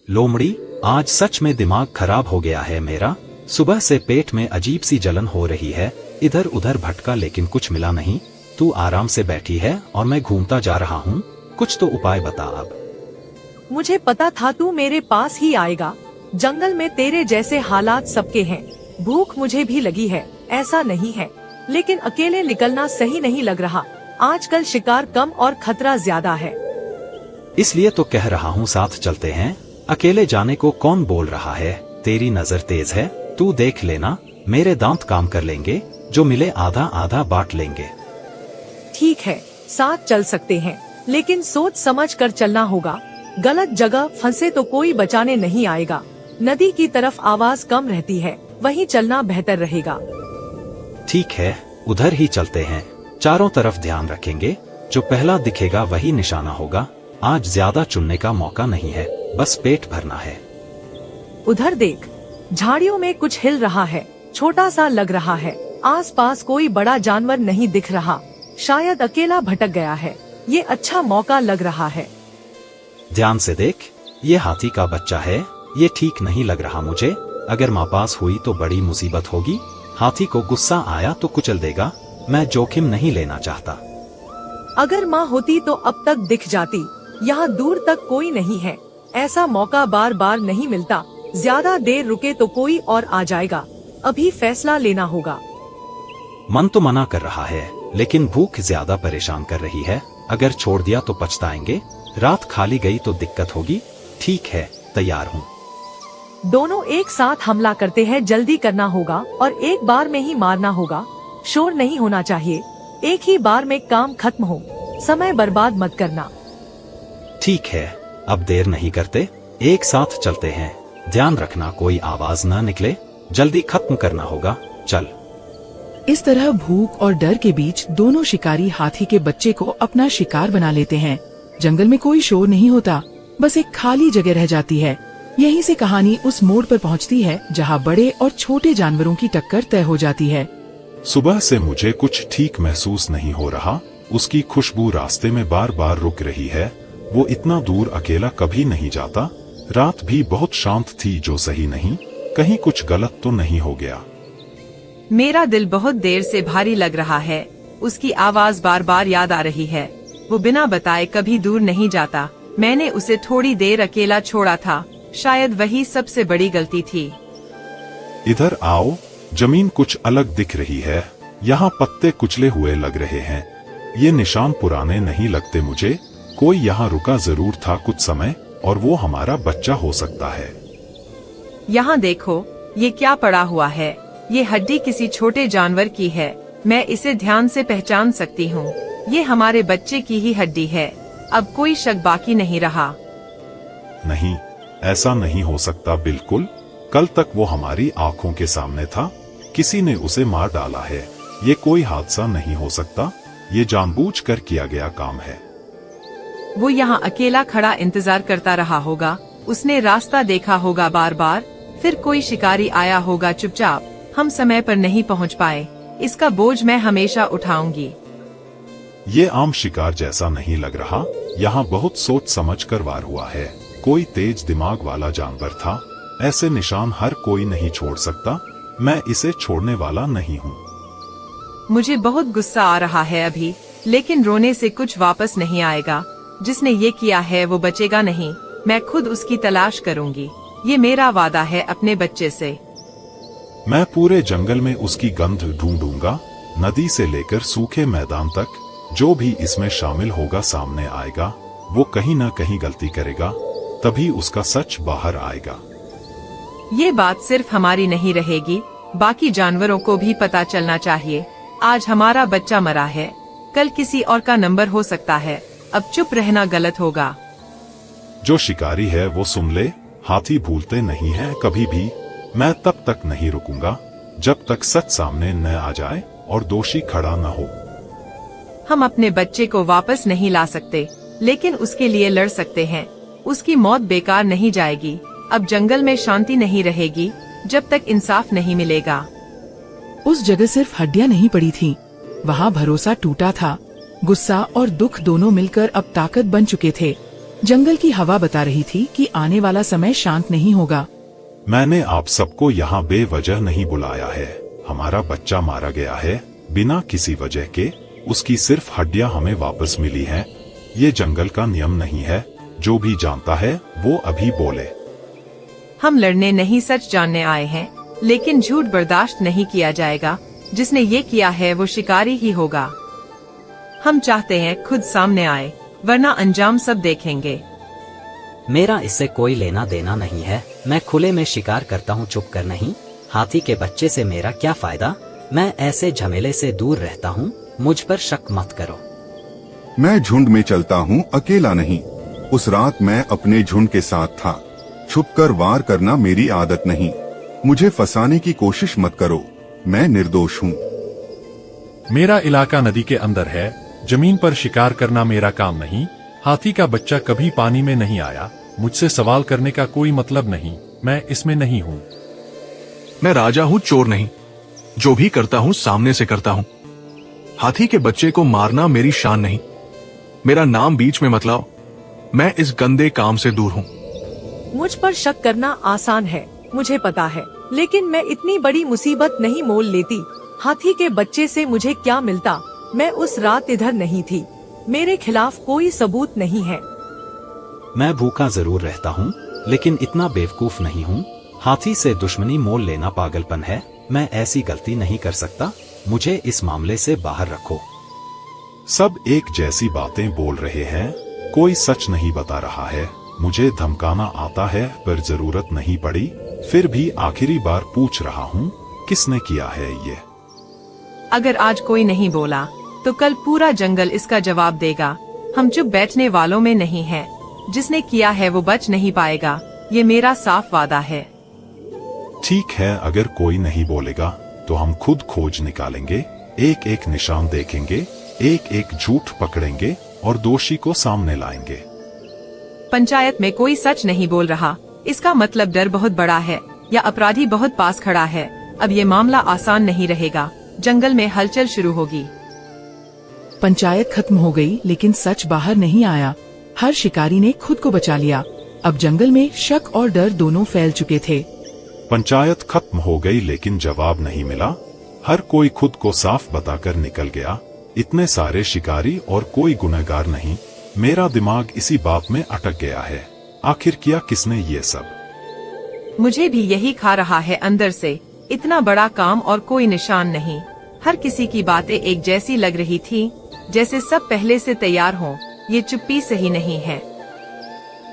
लोमड़ी, आज सच में दिमाग खराब हो गया है मेरा। सुबह से पेट में अजीब सी जलन हो रही है। इधर उधर भटका लेकिन कुछ मिला नहीं। तू आराम से बैठी है और मैं घूमता जा रहा हूँ। कुछ तो उपाय बता अब। मुझे पता था तू मेरे पास ही आएगा। जंगल में तेरे जैसे हालात सबके हैं। भूख मुझे भी लगी है, ऐसा नहीं है, लेकिन अकेले निकलना सही नहीं लग रहा। आजकल शिकार कम और खतरा ज्यादा है। इसलिए तो कह रहा हूँ साथ चलते हैं। अकेले जाने को कौन बोल रहा है? तेरी नजर तेज है, तू देख लेना। मेरे दांत काम कर लेंगे, जो मिले आधा आधा बांट लेंगे। ठीक है, साथ चल सकते हैं, लेकिन सोच समझ कर चलना होगा। गलत जगह फंसे तो कोई बचाने नहीं आएगा। नदी की तरफ आवाज कम रहती है, वहीं चलना बेहतर रहेगा। ठीक है, उधर ही चलते हैं। चारों तरफ ध्यान रखेंगे, जो पहला दिखेगा वही निशाना होगा। आज ज्यादा चुनने का मौका नहीं है, बस पेट भरना है। उधर देख, झाड़ियों में कुछ हिल रहा है, छोटा सा लग रहा है। आसपास कोई बड़ा जानवर नहीं दिख रहा, शायद अकेला भटक गया है। ये अच्छा मौका लग रहा है। ध्यान से देख, ये हाथी का बच्चा है। ये ठीक नहीं लग रहा मुझे। अगर माँ पास हुई तो बड़ी मुसीबत होगी। हाथी को गुस्सा आया तो कुचल देगा। मैं जोखिम नहीं लेना चाहता। अगर माँ होती तो अब तक दिख जाती। यहाँ दूर तक कोई नहीं है। ऐसा मौका बार बार नहीं मिलता। ज्यादा देर रुके तो कोई और आ जाएगा। अभी फैसला लेना होगा। मन तो मना कर रहा है, लेकिन भूख ज्यादा परेशान कर रही है। अगर छोड़ दिया तो पछताएंगे। रात खाली गई तो दिक्कत होगी। ठीक है, तैयार हूँ। दोनों एक साथ हमला करते हैं। जल्दी करना होगा और एक बार में ही मारना होगा। शोर नहीं होना चाहिए। एक ही बार में काम खत्म हो। समय बर्बाद मत करना। ठीक है, अब देर नहीं करते, एक साथ चलते हैं। ध्यान रखना कोई आवाज न निकले। जल्दी खत्म करना होगा, चल। इस तरह भूख और डर के बीच दोनों शिकारी हाथी के बच्चे को अपना शिकार बना लेते हैं। जंगल में कोई शोर नहीं होता, बस एक खाली जगह रह जाती है। यहीं से कहानी उस मोड़ पर पहुंचती है जहां बड़े और छोटे जानवरों की टक्कर तय हो जाती है। सुबह से मुझे कुछ ठीक महसूस नहीं हो रहा। उसकी खुशबू रास्ते में बार बार रुक रही है। वो इतना दूर अकेला कभी नहीं जाता। रात भी बहुत शांत थी, जो सही नहीं। कहीं कुछ गलत तो नहीं हो गया? मेरा दिल बहुत देर से भारी लग रहा है। उसकी आवाज बार बार याद आ रही है। वो बिना बताए कभी दूर नहीं जाता। मैंने उसे थोड़ी देर अकेला छोड़ा था। शायद वही सबसे बड़ी गलती थी। इधर आओ, जमीन कुछ अलग दिख रही है। यहाँ पत्ते कुचले हुए लग रहे हैं। ये निशान पुराने नहीं लगते मुझे। कोई यहाँ रुका जरूर था कुछ समय, और वो हमारा बच्चा हो सकता है। यहाँ देखो, ये क्या पड़ा हुआ है। ये हड्डी किसी छोटे जानवर की है। मैं इसे ध्यान से पहचान सकती हूँ। ये हमारे बच्चे की ही हड्डी है। अब कोई शक बाकी नहीं रहा। नहीं, ऐसा नहीं हो सकता बिल्कुल। कल तक वो हमारी आंखों के सामने था। किसी ने उसे मार डाला है। ये कोई हादसा नहीं हो सकता। ये जानबूझकर किया गया काम है। वो यहाँ अकेला खड़ा इंतजार करता रहा होगा। उसने रास्ता देखा होगा बार बार। फिर कोई शिकारी आया होगा चुपचाप। हम समय पर नहीं पहुँच पाए। इसका बोझ मैं हमेशा उठाऊंगी। ये आम शिकार जैसा नहीं लग रहा। यहाँ बहुत सोच समझ कर वार हुआ है। कोई तेज दिमाग वाला जानवर था। ऐसे निशान हर कोई नहीं छोड़ सकता। मैं इसे छोड़ने वाला नहीं हूँ। मुझे बहुत गुस्सा आ रहा है अभी, लेकिन रोने से कुछ वापस नहीं आएगा। जिसने ये किया है वो बचेगा नहीं। मैं खुद उसकी तलाश करूंगी। ये मेरा वादा है अपने बच्चे से। मैं पूरे जंगल में उसकी गंध ढूंढूंगा। नदी से लेकर सूखे मैदान तक। जो भी इसमें शामिल होगा सामने आएगा। वो कहीं न कहीं गलती करेगा, तभी उसका सच बाहर आएगा। ये बात सिर्फ हमारी नहीं रहेगी, बाकी जानवरों को भी पता चलना चाहिए। आज हमारा बच्चा मरा है, कल किसी और का नंबर हो सकता है। अब चुप रहना गलत होगा। जो शिकारी है वो सुन ले। हाथी भूलते नहीं हैं कभी भी। मैं तब तक नहीं रुकूंगा जब तक सच सामने न आ जाए और दोषी खड़ा न हो। हम अपने बच्चे को वापस नहीं ला सकते, लेकिन उसके लिए लड़ सकते हैं। उसकी मौत बेकार नहीं जाएगी। अब जंगल में शांति नहीं रहेगी जब तक इंसाफ नहीं मिलेगा। उस जगह सिर्फ हड्डियां नहीं पड़ी थीं, वहाँ भरोसा टूटा था। गुस्सा और दुख दोनों मिलकर अब ताकत बन चुके थे। जंगल की हवा बता रही थी कि आने वाला समय शांत नहीं होगा। मैंने आप सबको यहाँ बेवजह नहीं बुलाया है। हमारा बच्चा मारा गया है बिना किसी वजह के। उसकी सिर्फ हड्डियां हमें वापस मिली हैं। ये जंगल का नियम नहीं है। जो भी जानता है वो अभी बोले। हम लड़ने नहीं सच जानने आए हैं, लेकिन झूठ बर्दाश्त नहीं किया जाएगा। जिसने ये किया है वो शिकारी ही होगा। हम चाहते हैं खुद सामने आए, वरना अंजाम सब देखेंगे। मेरा इससे कोई लेना देना नहीं है। मैं खुले में शिकार करता हूँ, चुप कर नहीं। हाथी के बच्चे से मेरा क्या फायदा? मैं ऐसे झमेले से दूर रहता हूँ। मुझ पर शक मत करो। मैं झुंड में चलता हूँ, अकेला नहीं। उस रात मैं अपने झुंड के साथ था। छुपकर वार करना मेरी आदत नहीं। मुझे फंसाने की कोशिश मत करो, मैं निर्दोष हूँ। मेरा इलाका नदी के अंदर है। जमीन पर शिकार करना मेरा काम नहीं। हाथी का बच्चा कभी पानी में नहीं आया। मुझसे सवाल करने का कोई मतलब नहीं। मैं इसमें नहीं हूँ। मैं राजा हूँ, चोर नहीं। जो भी करता हूँ सामने से करता हूँ। हाथी के बच्चे को मारना मेरी शान नहीं। मेरा नाम बीच में मत लाओ। मैं इस गंदे काम से दूर हूँ। मुझ पर शक करना आसान है, मुझे पता है, लेकिन मैं इतनी बड़ी मुसीबत नहीं मोल लेती। हाथी के बच्चे से मुझे क्या मिलता? मैं उस रात इधर नहीं थी। मेरे खिलाफ कोई सबूत नहीं है। मैं भूखा जरूर रहता हूँ, लेकिन इतना बेवकूफ नहीं हूँ। हाथी से दुश्मनी मोल लेना पागलपन है। मैं ऐसी गलती नहीं कर सकता। मुझे इस मामले से बाहर रखो। सब एक जैसी बातें बोल रहे हैं। कोई सच नहीं बता रहा है। मुझे धमकाना आता है पर जरूरत नहीं पड़ी। फिर भी आखिरी बार पूछ रहा हूँ, किसने किया है ये? अगर आज कोई नहीं बोला तो कल पूरा जंगल इसका जवाब देगा। हम चुप बैठने वालों में नहीं हैं। जिसने किया है वो बच नहीं पाएगा। ये मेरा साफ वादा है। ठीक है, अगर कोई नहीं बोलेगा तो हम खुद खोज निकालेंगे। एक एक निशान देखेंगे, एक एक झूठ पकड़ेंगे और दोषी को सामने लाएंगे। पंचायत में कोई सच नहीं बोल रहा। इसका मतलब डर बहुत बड़ा है या अपराधी बहुत पास खड़ा है। अब ये मामला आसान नहीं रहेगा। जंगल में हलचल शुरू होगी। पंचायत खत्म हो गई, लेकिन सच बाहर नहीं आया। हर शिकारी ने खुद को बचा लिया। अब जंगल में शक और डर दोनों फैल चुके थे। पंचायत खत्म हो गई, लेकिन जवाब नहीं मिला। हर कोई खुद को साफ बताकर निकल गया। इतने सारे शिकारी और कोई गुनहगार नहीं। मेरा दिमाग इसी बात में अटक गया है। आखिर किया किसने ये सब? मुझे भी यही खा रहा है अंदर से। इतना बड़ा काम और कोई निशान नहीं। हर किसी की बातें एक जैसी लग रही थी, जैसे सब पहले से तैयार हों। ये चुप्पी सही नहीं है।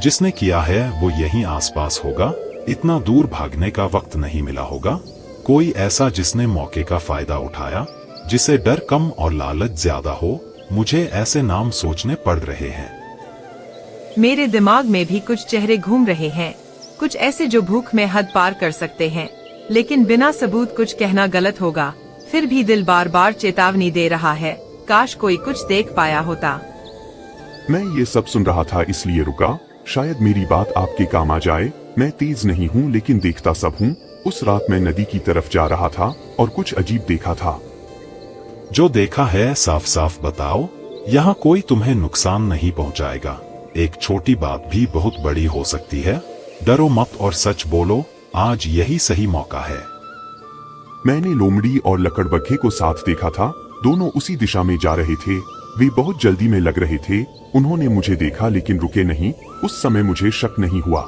जिसने किया है वो यहीं आसपास होगा। इतना दूर भागने का वक्त नहीं मिला होगा। कोई ऐसा जिसने मौके का फायदा उठाया, जिसे डर कम और लालच ज्यादा हो। मुझे ऐसे नाम सोचने पड़ रहे हैं। मेरे दिमाग में भी कुछ चेहरे घूम रहे हैं। कुछ ऐसे जो भूख में हद पार कर सकते हैं, लेकिन बिना सबूत कुछ कहना गलत होगा। फिर भी दिल बार बार चेतावनी दे रहा है। काश कोई कुछ देख पाया होता। मैं ये सब सुन रहा था, इसलिए रुका। शायद मेरी बात आपके काम आ जाए। मैं तेज नहीं हूँ, लेकिन देखता सब हूँ। उस रात मैं नदी की तरफ जा रहा था और कुछ अजीब देखा था। जो देखा है साफ साफ बताओ। यहाँ कोई तुम्हें नुकसान नहीं पहुँचाएगा। एक छोटी बात भी बहुत बड़ी हो सकती है। डरो मत और सच बोलो। आज यही सही मौका है। मैंने लोमड़ी और लकड़बग्घे को साथ देखा था। दोनों उसी दिशा में जा रहे थे। वे बहुत जल्दी में लग रहे थे। उन्होंने मुझे देखा लेकिन रुके नहीं। उस समय मुझे शक नहीं हुआ।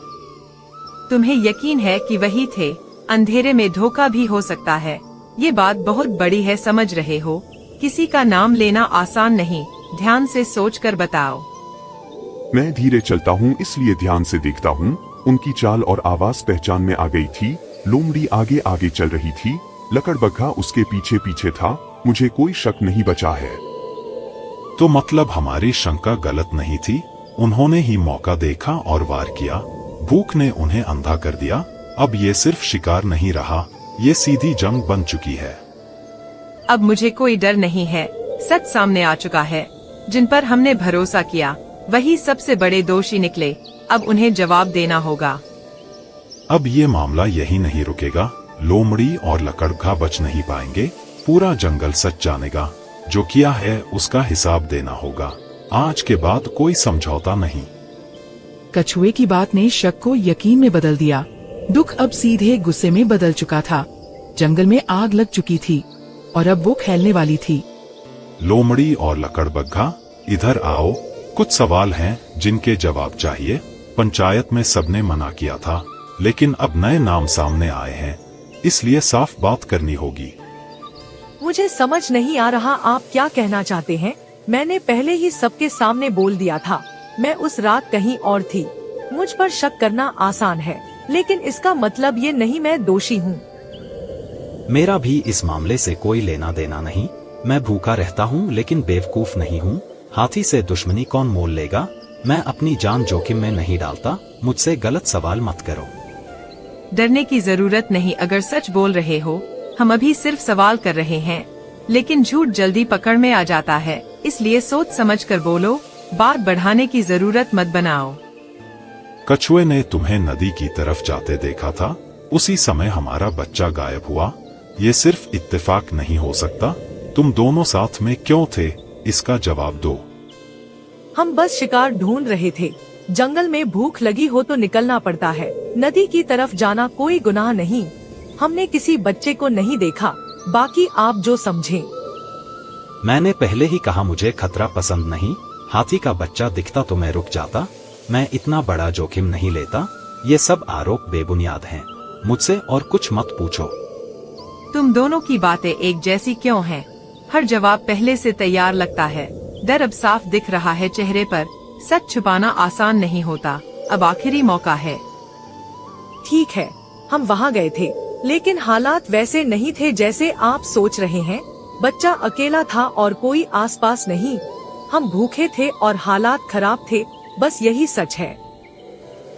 तुम्हें यकीन है कि वही थे? अंधेरे में धोखा भी हो सकता है। ये बात बहुत बड़ी है, समझ रहे हो? किसी का नाम लेना आसान नहीं। ध्यान से सोच कर बताओ। मैं धीरे चलता हूँ, इसलिए ध्यान से देखता हूँ। उनकी चाल और आवाज पहचान में आ गई थी। लोमड़ी आगे आगे चल रही थी। लकड़बग्घा उसके पीछे पीछे था। मुझे कोई शक नहीं बचा है। तो मतलब हमारी शंका गलत नहीं थी। उन्होंने ही मौका देखा और वार किया। भूख ने उन्हें अंधा कर दिया। अब ये सिर्फ शिकार नहीं रहा, ये सीधी जंग बन चुकी है। अब मुझे कोई डर नहीं है। सच सामने आ चुका है। जिन पर हमने भरोसा किया वही सबसे बड़े दोषी निकले। अब उन्हें जवाब देना होगा। अब ये मामला यही नहीं रुकेगा। लोमड़ी और लकड़बग्घा बच नहीं पाएंगे। पूरा जंगल सच जानेगा। जो किया है उसका हिसाब देना होगा। आज के बाद कोई समझौता नहीं। कछुए की बात ने शक को यकीन में बदल दिया। दुख अब सीधे गुस्से में बदल चुका था। जंगल में आग लग चुकी थी और अब वो फैलने वाली थी। लोमड़ी और लकड़बग्घा, इधर आओ, कुछ सवाल हैं जिनके जवाब चाहिए। पंचायत में सबने मना किया था, लेकिन अब नए नाम सामने आए हैं, इसलिए साफ बात करनी होगी। मुझे समझ नहीं आ रहा आप क्या कहना चाहते हैं। मैंने पहले ही सबके सामने बोल दिया था, मैं उस रात कहीं और थी। मुझ पर शक करना आसान है, लेकिन इसका मतलब ये नहीं मैं दोषी हूँ। मेरा भी इस मामले से कोई लेना देना नहीं। मैं भूखा रहता हूँ लेकिन बेवकूफ नहीं हूँ। हाथी से दुश्मनी कौन मोल लेगा। मैं अपनी जान जोखिम में नहीं डालता। मुझसे गलत सवाल मत करो। डरने की जरूरत नहीं, अगर सच बोल रहे हो। हम अभी सिर्फ सवाल कर रहे हैं, लेकिन झूठ जल्दी पकड़ में आ जाता है, इसलिए सोच समझ कर बोलो। बात बढ़ाने की जरूरत मत बनाओ। कछुए ने तुम्हें नदी की तरफ जाते देखा था, उसी समय हमारा बच्चा गायब हुआ। ये सिर्फ इत्तेफाक नहीं हो सकता। तुम दोनों साथ में क्यों थे, इसका जवाब दो। हम बस शिकार ढूंढ रहे थे। जंगल में भूख लगी हो तो निकलना पड़ता है। नदी की तरफ जाना कोई गुनाह नहीं। हमने किसी बच्चे को नहीं देखा, बाकी आप जो समझें। मैंने पहले ही कहा मुझे खतरा पसंद नहीं। हाथी का बच्चा दिखता तो मैं रुक जाता। मैं इतना बड़ा जोखिम नहीं लेता। ये सब आरोप बेबुनियाद हैं। मुझसे और कुछ मत पूछो। तुम दोनों की बातें एक जैसी क्यों हैं? हर जवाब पहले से तैयार लगता है। डर अब साफ दिख रहा है चेहरे पर। सच छुपाना आसान नहीं होता। अब आखिरी मौका है। ठीक है, हम वहाँ गए थे, लेकिन हालात वैसे नहीं थे जैसे आप सोच रहे हैं। बच्चा अकेला था और कोई आसपास नहीं। हम भूखे थे और हालात खराब थे, बस यही सच है।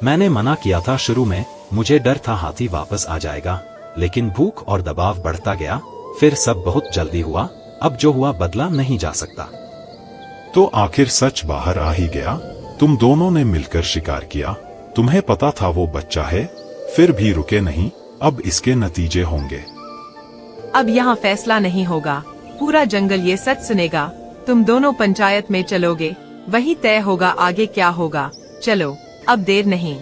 मैंने मना किया था शुरू में। मुझे डर था हाथी वापस आ जाएगा, लेकिन भूख और दबाव बढ़ता गया। फिर सब बहुत जल्दी हुआ। अब जो हुआ बदला नहीं जा सकता। तो आखिर सच बाहर आ ही गया। तुम दोनों ने मिलकर शिकार किया। तुम्हें पता था वो बच्चा है, फिर भी रुके नहीं। अब इसके नतीजे होंगे। अब यहाँ फैसला नहीं होगा। पूरा जंगल ये सच सुनेगा। तुम दोनों पंचायत में चलोगे, वही तय होगा आगे क्या होगा। चलो, अब देर नहीं।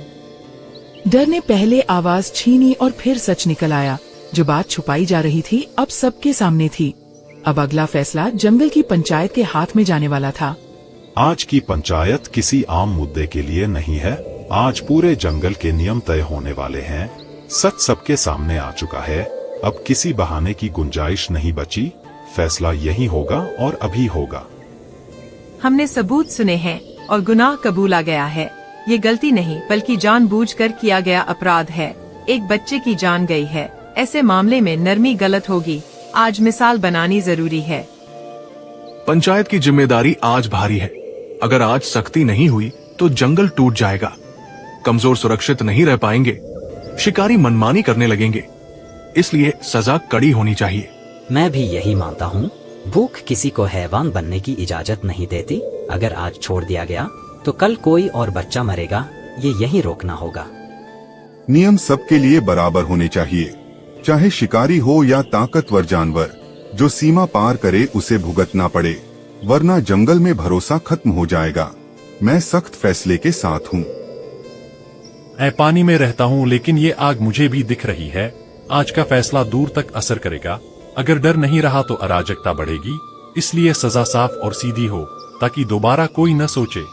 डर ने पहले आवाज छीनी और फिर सच निकल आया। जो बात छुपाई जा रही थी अब सबके सामने थी। अब अगला फैसला जंगल की पंचायत के हाथ में जाने वाला था। आज की पंचायत किसी आम मुद्दे के लिए नहीं है। आज पूरे जंगल के नियम तय होने वाले हैं। सच सबके सामने आ चुका है। अब किसी बहाने की गुंजाइश नहीं बची। फैसला यही होगा और अभी होगा। हमने सबूत सुने हैं और गुनाह कबूला गया है। ये गलती नहीं बल्कि जानबूझकर किया गया अपराध है। एक बच्चे की जान गई है। ऐसे मामले में नरमी गलत होगी। आज मिसाल बनानी जरूरी है। पंचायत की जिम्मेदारी आज भारी है। अगर आज सख्ती नहीं हुई तो जंगल टूट जाएगा। कमजोर सुरक्षित नहीं रह पाएंगे। शिकारी मनमानी करने लगेंगे। इसलिए सजा कड़ी होनी चाहिए। मैं भी यही मानता हूँ। भूख किसी को हैवान बनने की इजाजत नहीं देती। अगर आज छोड़ दिया गया तो कल कोई और बच्चा मरेगा। ये यहीं रोकना होगा। नियम सबके लिए बराबर होने चाहिए, चाहे शिकारी हो या ताकतवर जानवर। जो सीमा पार करे उसे भुगतना पड़े, वरना जंगल में भरोसा खत्म हो जाएगा। मैं सख्त फैसले के साथ हूँ। मैं पानी में रहता हूँ, लेकिन ये आग मुझे भी दिख रही है। आज का फैसला दूर तक असर करेगा। अगर डर नहीं रहा तो अराजकता बढ़ेगी। इसलिए सजा साफ और सीधी हो, ताकि दोबारा कोई न सोचे।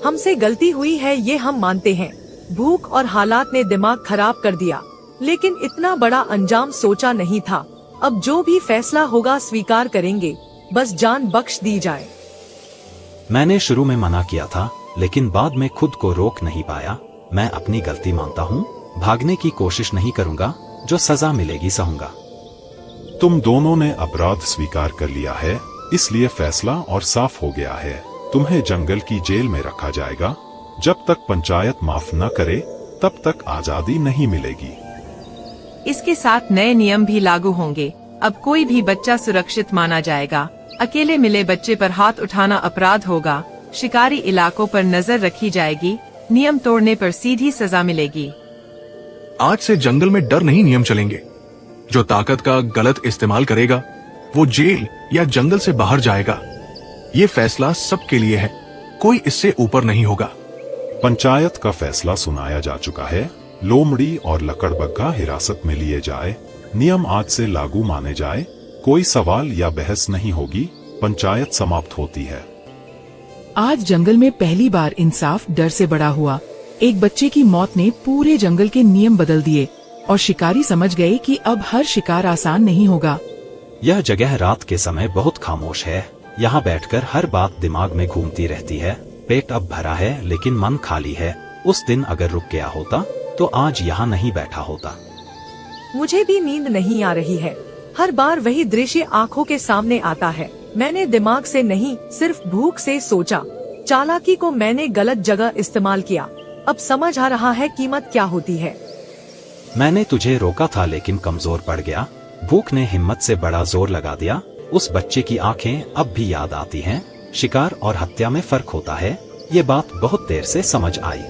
हमसे गलती हुई है, ये हम मानते हैं। भूख और हालात ने दिमाग खराब कर दिया, लेकिन इतना बड़ा अंजाम सोचा नहीं था। अब जो भी फैसला होगा स्वीकार करेंगे। बस जान बख्श दी जाए। मैंने शुरू में मना किया था, लेकिन बाद में खुद को रोक नहीं पाया। मैं अपनी गलती मानता हूँ। भागने की कोशिश नहीं करूँगा। जो सजा मिलेगी सहूंगा। तुम दोनों ने अपराध स्वीकार कर लिया है, इसलिए फैसला और साफ हो गया है। तुम्हें जंगल की जेल में रखा जाएगा। जब तक पंचायत माफ न करे तब तक आजादी नहीं मिलेगी। इसके साथ नए नियम भी लागू होंगे। अब कोई भी बच्चा सुरक्षित माना जाएगा। अकेले मिले बच्चे पर हाथ उठाना अपराध होगा। शिकारी इलाकों पर नजर रखी जाएगी। नियम तोड़ने पर सीधी सजा मिलेगी। आज से जंगल में डर नहीं, नियम चलेंगे। जो ताकत का गलत इस्तेमाल करेगा वो जेल या जंगल से बाहर जाएगा। ये फैसला सबके लिए है। कोई इससे ऊपर नहीं होगा। पंचायत का फैसला सुनाया जा चुका है। लोमड़ी और लकड़बग्घा हिरासत में लिए जाए। नियम आज से लागू माने जाए। कोई सवाल या बहस नहीं होगी। पंचायत समाप्त होती है। आज जंगल में पहली बार इंसाफ डर से बड़ा हुआ। एक बच्चे की मौत ने पूरे जंगल के नियम बदल दिए और शिकारी समझ गए कि अब हर शिकार आसान नहीं होगा। यह जगह रात के समय बहुत खामोश है। यहाँ बैठकर हर बात दिमाग में घूमती रहती है। पेट अब भरा है लेकिन मन खाली है। उस दिन अगर रुक गया होता तो आज यहाँ नहीं बैठा होता। मुझे भी नींद नहीं आ रही है। हर बार वही दृश्य आंखों के सामने आता है। मैंने दिमाग से नहीं, सिर्फ भूख से सोचा। चालाकी को मैंने गलत जगह इस्तेमाल किया। अब समझ आ रहा है कीमत क्या होती है। मैंने तुझे रोका था लेकिन कमजोर पड़ गया। भूख ने हिम्मत से बड़ा जोर लगा दिया। उस बच्चे की आंखें अब भी याद आती हैं। शिकार और हत्या में फर्क होता है। ये बात बहुत देर से समझ आई।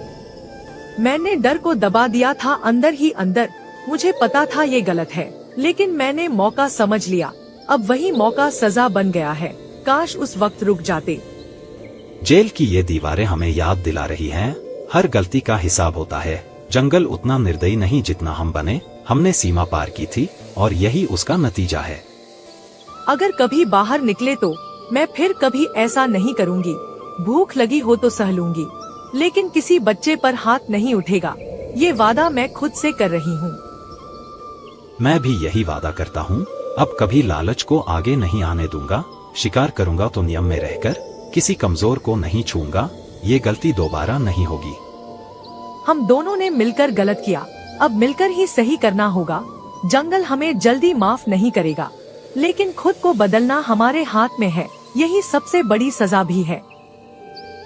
मैंने डर को दबा दिया था अंदर ही अंदर। मुझे पता था ये गलत है, लेकिन मैंने मौका समझ लिया। अब वही मौका सजा बन गया है। काश उस वक्त रुक जाते। जेल की ये दीवारें हमें याद दिला रही हैं, हर गलती का हिसाब होता है। जंगल उतना निर्दयी नहीं जितना हम बने। हमने सीमा पार की थी और यही उसका नतीजा है। अगर कभी बाहर निकले तो मैं फिर कभी ऐसा नहीं करूंगी। भूख लगी हो तो सह लूंगी, लेकिन किसी बच्चे पर हाथ नहीं उठेगा। ये वादा मैं खुद से कर रही हूँ। मैं भी यही वादा करता हूँ। अब कभी लालच को आगे नहीं आने दूंगा। शिकार करूंगा तो नियम में रहकर। किसी कमजोर को नहीं छूंगा। ये गलती दोबारा नहीं होगी। हम दोनों ने मिलकर गलत किया, अब मिलकर ही सही करना होगा। जंगल हमें जल्दी माफ नहीं करेगा, लेकिन खुद को बदलना हमारे हाथ में है। यही सबसे बड़ी सजा भी है।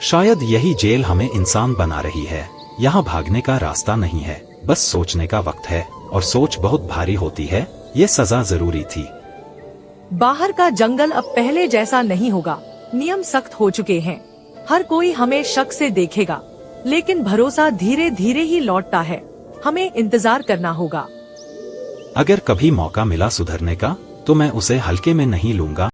शायद यही जेल हमें इंसान बना रही है। यहाँ भागने का रास्ता नहीं है, बस सोचने का वक्त है। और सोच बहुत भारी होती है। ये सजा जरूरी थी। बाहर का जंगल अब पहले जैसा नहीं होगा। नियम सख्त हो चुके हैं। हर कोई हमें शक से देखेगा, लेकिन भरोसा धीरे धीरे ही लौटता है। हमें इंतजार करना होगा। अगर कभी मौका मिला सुधरने का तो मैं उसे हल्के में नहीं लूंगा।